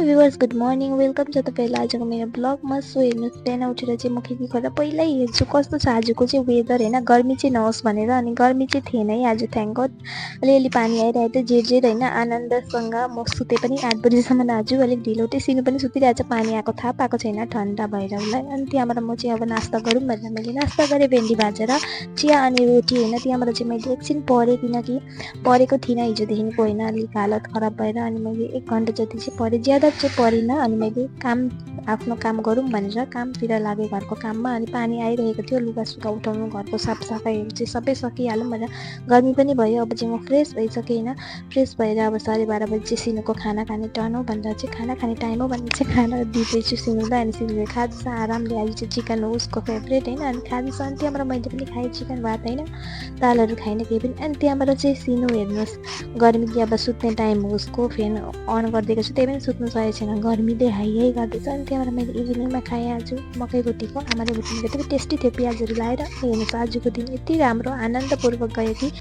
Viewers good morning welcome छ तपाईँलाई आजको मेरो ब्लगमा। सो हेर्नुहोस् बिहान उठेर चाहिँ म खिड्की खोलेर पहिल्यै हेर्छु कस्तो छ आजको चाहिँ वेदर होइन, गर्मी चाहिँ नहोस् भनेर। अनि गर्मी चाहिँ थिएन है आज, थ्याङ्क गड। अलिअलि पानी आइरहेको थियो झिरझिर होइन, आनन्दसँग म सुते पनि 8 बजीसम्म। आज अलिक ढिलो उठेँ, सिनु पनि सुतिरहेको छ, पानी आएको थाहा पाएको छैन ठन्डा भएर उसलाई। अनि त्यहाँबाट म चाहिँ अब नास्ता गरौँ भनेर मैले नास्ता गरेँ, भेन्डी भाजेर चिया अनि रोटी होइन। त्यहाँबाट चाहिँ मैले एकछिन पढेँ, किनकि पढेको थिइनँ हिजोदेखिको होइन, अलिक हालत खराब भएर। अनि मैले 1 घन्टा जति चाहिँ पढेँ, ज्यादा चाहिँ पढिनँ। अनि मैले आफ्नो काम गरौँ भनेर कामतिर लागेँ, घरको काममा। अनि पानी आइरहेको थियो, लुगासुगा उठाउनु, घरको साफसफाइहरू चाहिँ सबै सकिहालौँ भनेर। गर्मी पनि भयो, अब चाहिँ म फ्रेस भइसकेँ होइन। फ्रेस भएर अब 12:30 बजी चाहिँ सिनुको खाना खाने टर्न हो भनेर चाहिँ, खाना खाने टाइम हो भनेर चाहिँ खाना दिँदैछु सिनुलाई। अनि सिनुले खाँदैछ आरामले, आज चाहिँ चिकन हो उसको फेभरेट होइन। अनि खाँदैछ, अनि त्यहाँबाट मैले पनि खाएँ चिकन भात होइन, दालहरू खाइन केही पनि। अनि त्यहाँबाट चाहिँ सिनु हेर्नुहोस्, गर्मी अब सुत्ने टाइम हो उसको, फ्यान अन गरिदिएको छु, त्यही पनि सुत्नु सकेको छैन, गर्मीले हाई गर्दैछ। अनि त्यहाँबाट मैले इभिनिङमा खाएँ आज मकै रोटीको, आमाले रोटी यति टेस्टी थियो प्याजहरू लाएर। हेर्नुहोस् आजको दिन यति राम्रो आनन्दपूर्वक गयो कि